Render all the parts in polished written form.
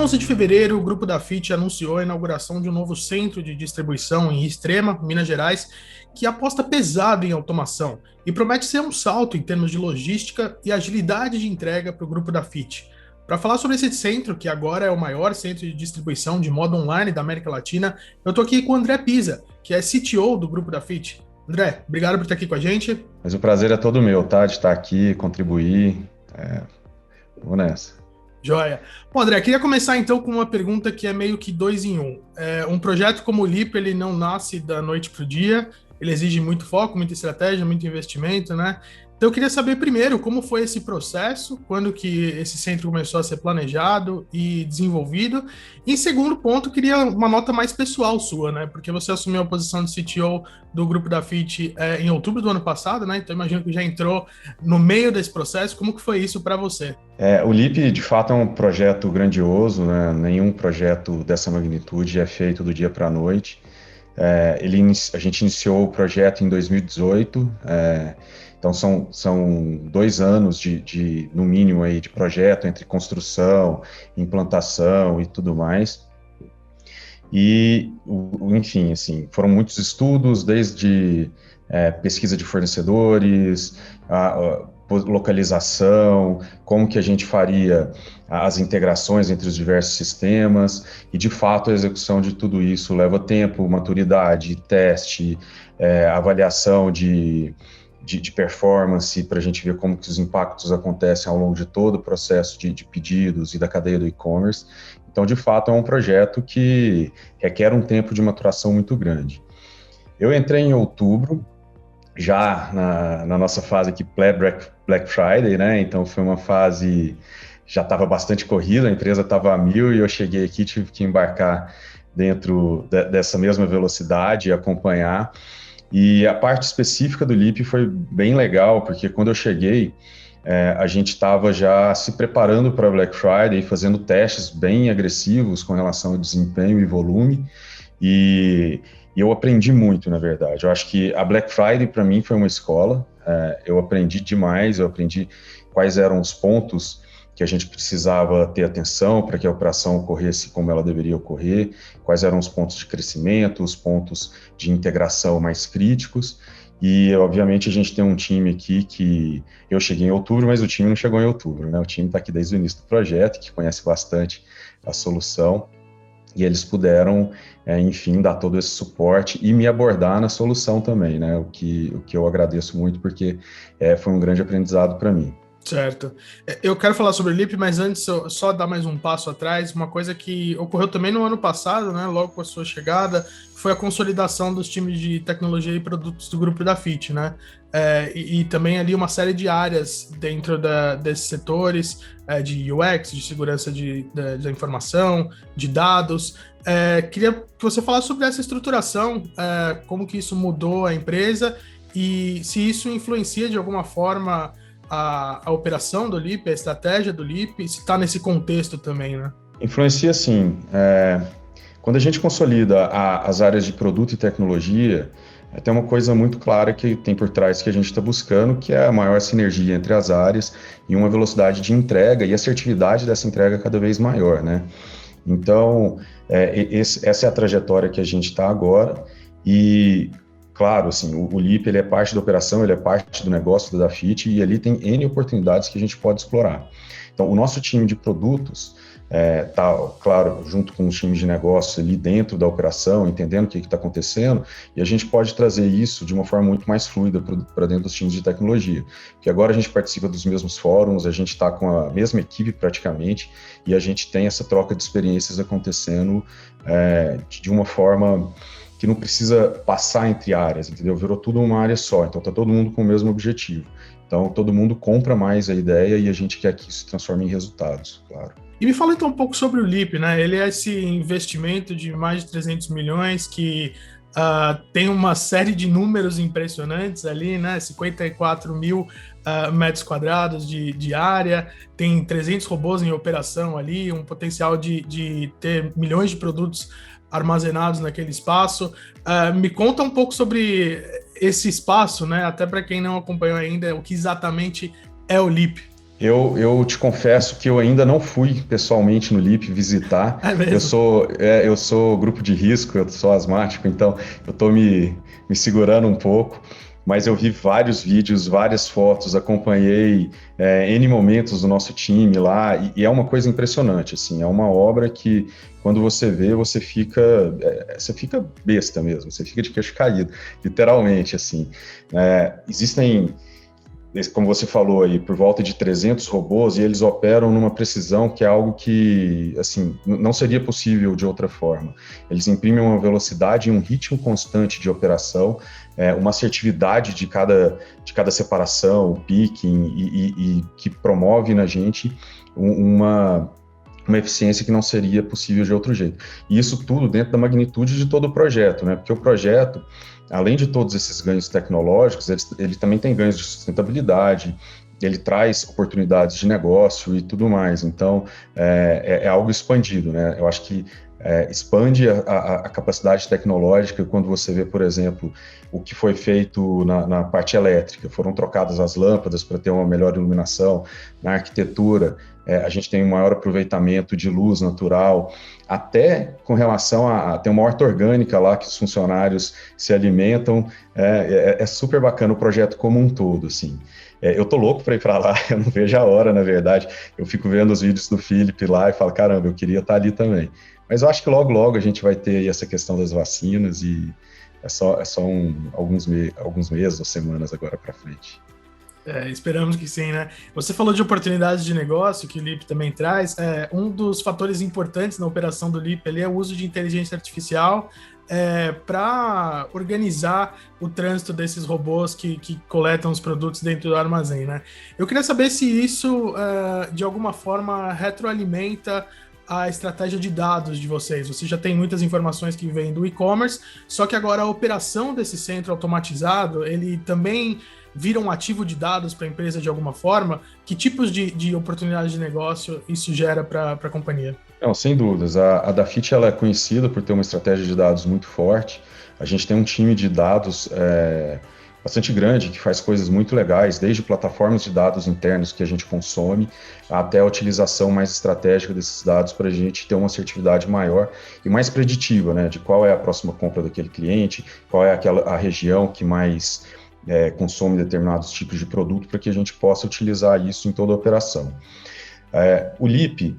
11 de fevereiro, o grupo da Fiat anunciou a inauguração de um novo centro de distribuição em Extrema, Minas Gerais, que aposta pesado em automação e promete ser um salto em termos de logística e agilidade de entrega para o grupo da Fiat. Para falar sobre esse centro, que agora é o maior centro de distribuição de modo online da América Latina, eu estou aqui com o André Pisa, que é CTO do grupo da Fiat. André, obrigado por estar aqui com a gente. Mas o prazer é todo meu, tá? De estar aqui, contribuir. Vou nessa. Joia. Bom, André, queria começar então com uma pergunta que é meio que dois em um. Um projeto como o Leap, ele não nasce da noite para o dia, ele exige muito foco, muita estratégia, muito investimento, né? Então eu queria saber primeiro como foi esse processo, quando que esse centro começou a ser planejado e desenvolvido. E em segundo ponto, eu queria uma nota mais pessoal sua, né? Porque você assumiu a posição de CTO do grupo da Fiat em outubro do ano passado, né? Então imagino que já entrou no meio desse processo. Como que foi isso para você? O Leap, de fato, é um projeto grandioso, né? Nenhum projeto dessa magnitude é feito do dia para a noite. A gente iniciou o projeto em 2018, então são 2 anos no mínimo, aí, de projeto, entre construção, implantação e tudo mais. E, enfim, assim, foram muitos estudos, desde pesquisa de fornecedores, a localização, como que a gente faria as integrações entre os diversos sistemas, e de fato a execução de tudo isso leva tempo, maturidade, teste, avaliação de performance, para a gente ver como que os impactos acontecem ao longo de todo o processo de pedidos e da cadeia do e-commerce. Então, de fato, é um projeto que requer um tempo de maturação muito grande. Eu entrei em outubro, já na nossa fase aqui Black Friday, né? Então foi uma fase, já estava bastante corrida, a empresa estava a 1000 e eu cheguei aqui, tive que embarcar dentro dessa mesma velocidade e acompanhar. E a parte específica do Leap foi bem legal, porque quando eu cheguei, a gente estava já se preparando para Black Friday, fazendo testes bem agressivos com relação ao desempenho e volume, e eu aprendi muito, na verdade. Eu acho que a Black Friday, para mim, foi uma escola. Eu aprendi demais, eu aprendi quais eram os pontos que a gente precisava ter atenção para que a operação ocorresse como ela deveria ocorrer, quais eram os pontos de crescimento, os pontos de integração mais críticos. E, obviamente, a gente tem um time aqui que eu cheguei em outubro, mas o time não chegou em outubro, né? O time está aqui desde o início do projeto, que conhece bastante a solução, e eles puderam, enfim, dar todo esse suporte e me abordar na solução também, né? O que eu agradeço muito, porque foi um grande aprendizado para mim. Certo. Eu quero falar sobre o Leap, mas antes, só dar mais um passo atrás, uma coisa que ocorreu também no ano passado, né, logo com a sua chegada, foi a consolidação dos times de tecnologia e produtos do grupo da Fiat, né? E também ali uma série de áreas dentro desses setores, de UX, de segurança da informação, de dados. Queria que você falasse sobre essa estruturação, como que isso mudou a empresa e se isso influencia de alguma forma a operação do Leap, a estratégia do Leap, se está nesse contexto também, né? Influencia sim. Quando a gente consolida as áreas de produto e tecnologia, tem uma coisa muito clara que tem por trás que a gente está buscando, que é a maior sinergia entre as áreas e uma velocidade de entrega e assertividade dessa entrega cada vez maior, né? Então, essa é a trajetória que a gente está agora e, claro, assim, o Leap, ele é parte da operação, ele é parte do negócio da Fiat e ali tem N oportunidades que a gente pode explorar. Então, o nosso time de produtos está, claro, junto com os times de negócio ali dentro da operação, entendendo o que está acontecendo, e a gente pode trazer isso de uma forma muito mais fluida para dentro dos times de tecnologia. Porque agora a gente participa dos mesmos fóruns, a gente está com a mesma equipe praticamente, e a gente tem essa troca de experiências acontecendo de uma forma que não precisa passar entre áreas, entendeu? Virou tudo uma área só, então está todo mundo com o mesmo objetivo. Então, todo mundo compra mais a ideia e a gente quer que isso se transforme em resultados, claro. E me fala então um pouco sobre o Leap, né? Ele é esse investimento de mais de 300 milhões que tem uma série de números impressionantes ali, né? 54 mil metros quadrados de área, tem 300 robôs em operação ali, um potencial de ter milhões de produtos armazenados naquele espaço. Me conta um pouco sobre esse espaço, né? Até para quem não acompanhou ainda, o que exatamente é o Leap. Eu te confesso que eu ainda não fui pessoalmente no LIP visitar. É Eu mesmo? sou, eu sou grupo de risco, eu sou asmático, então eu estou me segurando um pouco. Mas eu vi vários vídeos, várias fotos, acompanhei N momentos do nosso time lá, e é uma coisa impressionante, assim, é uma obra que quando você vê, você fica besta mesmo, você fica de queixo caído, literalmente, assim. Existem, como você falou aí, por volta de 300 robôs, e eles operam numa precisão que é algo que, assim, não seria possível de outra forma. Eles imprimem uma velocidade e um ritmo constante de operação, uma assertividade de cada separação, picking, e que promove na gente uma eficiência que não seria possível de outro jeito. E isso tudo dentro da magnitude de todo o projeto, né? Porque o projeto, além de todos esses ganhos tecnológicos, ele também tem ganhos de sustentabilidade, ele traz oportunidades de negócio e tudo mais. Então, é algo expandido, né? Eu acho que expande a capacidade tecnológica quando você vê, por exemplo, o que foi feito na parte elétrica. Foram trocadas as lâmpadas para ter uma melhor iluminação. Na arquitetura, a gente tem um maior aproveitamento de luz natural, até com relação a ter uma horta orgânica lá que os funcionários se alimentam. É super bacana o projeto como um todo, assim. Eu tô louco para ir para lá, eu não vejo a hora, na verdade. Eu fico vendo os vídeos do Felipe lá e falo, caramba, eu queria estar ali também. Mas eu acho que logo, logo a gente vai ter aí essa questão das vacinas e alguns meses ou semanas agora para frente. Esperamos que sim, né? Você falou de oportunidades de negócio que o Leap também traz. Um dos fatores importantes na operação do Leap ali é o uso de inteligência artificial para organizar o trânsito desses robôs que coletam os produtos dentro do armazém, né? Eu queria saber se isso, de alguma forma, retroalimenta a estratégia de dados de vocês. Você já tem muitas informações que vêm do e-commerce, só que agora a operação desse centro automatizado, ele também vira um ativo de dados para a empresa de alguma forma? Que tipos de oportunidades de negócio isso gera para a companhia? Não, sem dúvidas. A Dafit ela é conhecida por ter uma estratégia de dados muito forte. A gente tem um time de dados bastante grande que faz coisas muito legais, desde plataformas de dados internos que a gente consome, até a utilização mais estratégica desses dados para a gente ter uma assertividade maior e mais preditiva, né? De qual é a próxima compra daquele cliente, qual é a região que mais consome determinados tipos de produto, para que a gente possa utilizar isso em toda a operação. O LIP,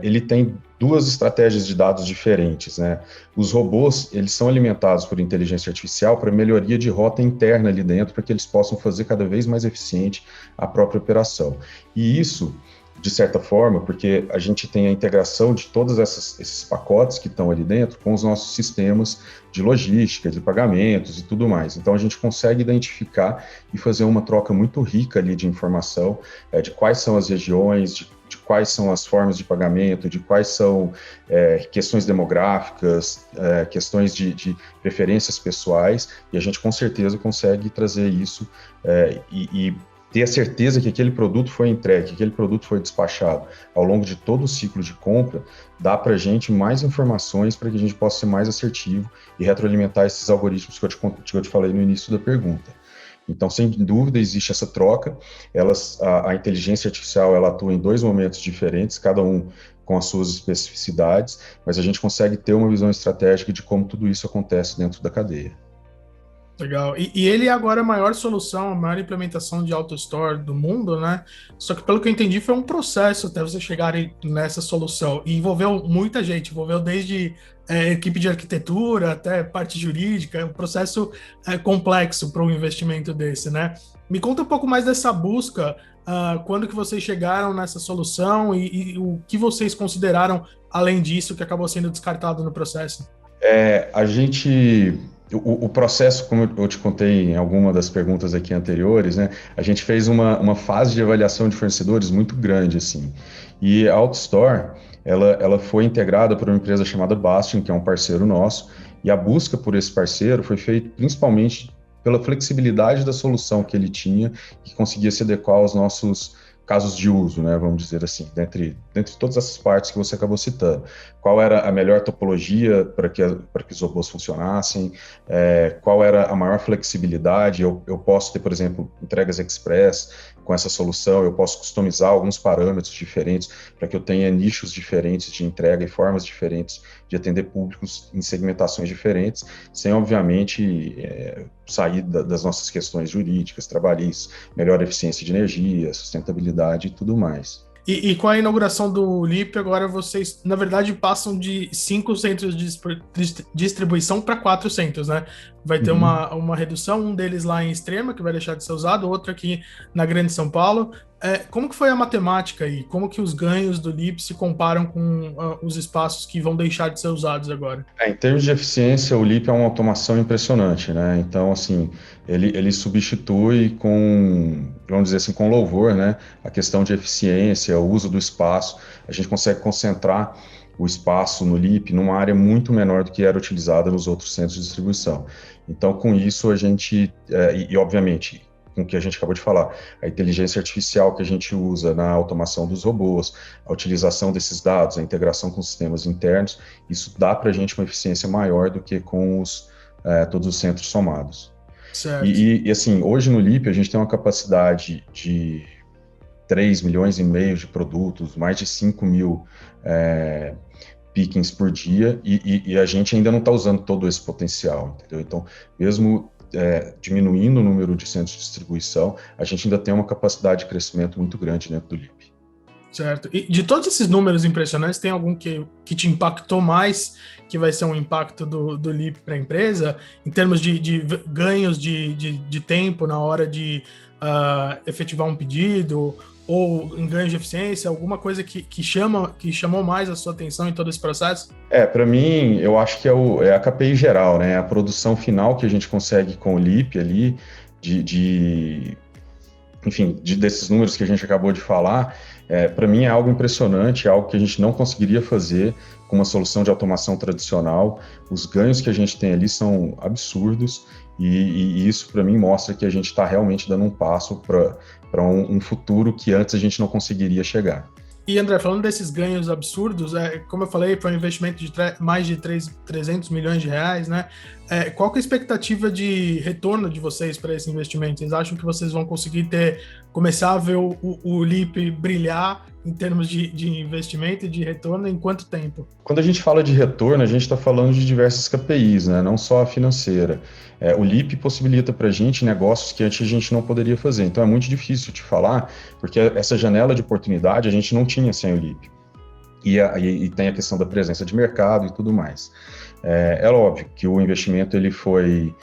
ele tem duas estratégias de dados diferentes, né? Os robôs, eles são alimentados por inteligência artificial para melhoria de rota interna ali dentro, para que eles possam fazer cada vez mais eficiente a própria operação. E isso, de certa forma, porque a gente tem a integração de todos esses pacotes que estão ali dentro com os nossos sistemas de logística, de pagamentos e tudo mais. Então, a gente consegue identificar e fazer uma troca muito rica ali de informação, de quais são as regiões, de quais são as formas de pagamento, de quais são questões demográficas, questões de preferências pessoais, e a gente com certeza consegue trazer isso e ter a certeza que aquele produto foi entregue, que aquele produto foi despachado ao longo de todo o ciclo de compra, dá para a gente mais informações para que a gente possa ser mais assertivo e retroalimentar esses algoritmos que eu te falei no início da pergunta. Então, sem dúvida, existe essa troca. A inteligência artificial ela atua em dois momentos diferentes, cada um com as suas especificidades, mas a gente consegue ter uma visão estratégica de como tudo isso acontece dentro da cadeia. Legal. E ele é agora a maior solução, a maior implementação de AutoStore do mundo, né? Só que pelo que eu entendi foi um processo até você chegarem nessa solução. E envolveu muita gente, envolveu desde equipe de arquitetura até parte jurídica, é um processo complexo para um investimento desse, né? Me conta um pouco mais dessa busca, quando que vocês chegaram nessa solução e o que vocês consideraram, além disso, que acabou sendo descartado no processo. A gente, o processo, como eu te contei em alguma das perguntas aqui anteriores, né, a gente fez uma fase de avaliação de fornecedores muito grande, assim, e a AutoStore, ela foi integrada por uma empresa chamada Bastion, que é um parceiro nosso, e a busca por esse parceiro foi feita principalmente pela flexibilidade da solução que ele tinha, que conseguia se adequar aos nossos casos de uso, né, vamos dizer assim, dentre todas essas partes que você acabou citando. Qual era a melhor topologia para que os robôs funcionassem, qual era a maior flexibilidade, eu posso ter, por exemplo, entregas express, com essa solução, eu posso customizar alguns parâmetros diferentes para que eu tenha nichos diferentes de entrega e formas diferentes de atender públicos em segmentações diferentes, sem, obviamente, sair das nossas questões jurídicas, trabalhistas, melhor eficiência de energia, sustentabilidade e tudo mais. E com a inauguração do LIP, agora vocês, na verdade, passam de 5 centros de distribuição para 4 centros, né? Vai ter uma redução, um deles lá em Extrema, que vai deixar de ser usado, outro aqui na Grande São Paulo. Como que foi a matemática aí? Como que os ganhos do LIP se comparam com os espaços que vão deixar de ser usados agora? Em termos de eficiência, o LIP é uma automação impressionante, né? Então, assim, ele substitui com, vamos dizer assim, com louvor, né? A questão de eficiência, o uso do espaço. A gente consegue concentrar o espaço no LIP numa área muito menor do que era utilizada nos outros centros de distribuição. Então, com isso, a gente, obviamente, com o que a gente acabou de falar, a inteligência artificial que a gente usa na automação dos robôs, a utilização desses dados, a integração com sistemas internos, isso dá para a gente uma eficiência maior do que com todos os centros somados. Certo. E assim, hoje no LIP a gente tem uma capacidade de 3 milhões e meio de produtos, mais de 5 mil pickings por dia, e a gente ainda não está usando todo esse potencial, entendeu? Então, mesmo diminuindo o número de centros de distribuição, a gente ainda tem uma capacidade de crescimento muito grande dentro do LIP. Certo. E de todos esses números impressionantes, tem algum que te impactou mais, que vai ser um impacto do LIP para a empresa, em termos de ganhos de tempo na hora de efetivar um pedido, ou em ganhos de eficiência, alguma coisa que chamou mais a sua atenção em todo esse processo? Para mim, eu acho que é a KPI geral, né? A produção final que a gente consegue com o LIP ali, enfim, desses números que a gente acabou de falar, para mim é algo impressionante, é algo que a gente não conseguiria fazer com uma solução de automação tradicional. Os ganhos que a gente tem ali são absurdos, e isso para mim mostra que a gente está realmente dando um passo para um futuro que antes a gente não conseguiria chegar. E, André, falando desses ganhos absurdos, como eu falei, foi um investimento de mais de 300 milhões de reais, né? Qual que é a expectativa de retorno de vocês para esse investimento? Vocês acham que vocês vão conseguir começar a ver o LIP brilhar em termos de investimento e de retorno em quanto tempo? Quando a gente fala de retorno, a gente está falando de diversas KPIs, né? Não só a financeira. O LIP possibilita para a gente negócios que antes a gente não poderia fazer. Então é muito difícil te falar, porque essa janela de oportunidade a gente não tinha sem o LIP. E tem a questão da presença de mercado e tudo mais. É óbvio que o investimento ele foi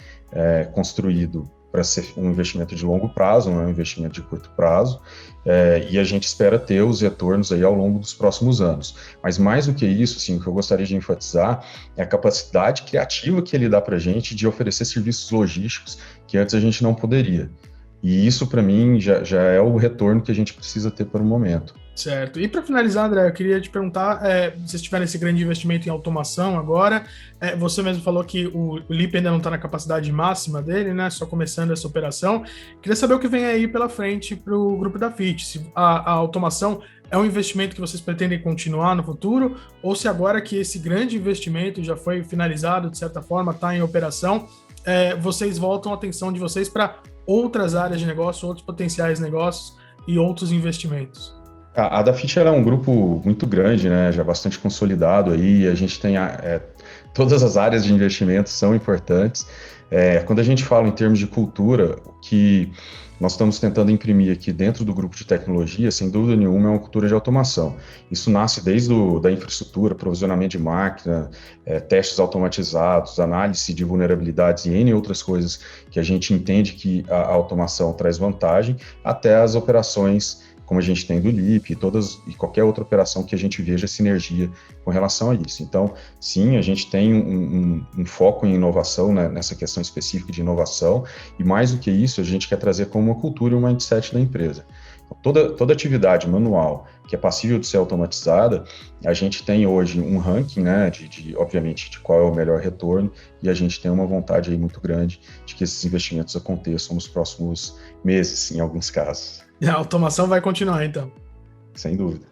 construído para ser um investimento de longo prazo, não é um investimento de curto prazo, e a gente espera ter os retornos aí ao longo dos próximos anos. Mas mais do que isso, assim, o que eu gostaria de enfatizar é a capacidade criativa que ele dá para a gente de oferecer serviços logísticos que antes a gente não poderia. E isso, para mim, já é o retorno que a gente precisa ter para o momento. Certo. E para finalizar, André, eu queria te perguntar, vocês tiveram esse grande investimento em automação agora, você mesmo falou que o LIP ainda não está na capacidade máxima dele, né, só começando essa operação. Queria saber o que vem aí pela frente para o grupo da FIT, se a automação é um investimento que vocês pretendem continuar no futuro, ou se agora que esse grande investimento já foi finalizado, de certa forma, está em operação, vocês voltam a atenção de vocês para outras áreas de negócio, outros potenciais negócios e outros investimentos. A Dafit é um grupo muito grande, né, já bastante consolidado aí, a gente tem todas as áreas de investimento são importantes. Quando a gente fala em termos de cultura, o que nós estamos tentando imprimir aqui dentro do grupo de tecnologia, sem dúvida nenhuma, é uma cultura de automação. Isso nasce desde da infraestrutura, provisionamento de máquina, testes automatizados, análise de vulnerabilidades e N outras coisas que a gente entende que a automação traz vantagem, até as operações como a gente tem do LIP e qualquer outra operação que a gente veja sinergia com relação a isso. Então, sim, a gente tem um foco em inovação, né, nessa questão específica de inovação, e mais do que isso, a gente quer trazer como uma cultura e um mindset da empresa. Toda atividade manual que é passível de ser automatizada, a gente tem hoje um ranking, né, obviamente, de qual é o melhor retorno, e a gente tem uma vontade aí muito grande de que esses investimentos aconteçam nos próximos meses, em alguns casos. A automação vai continuar, então. Sem dúvida.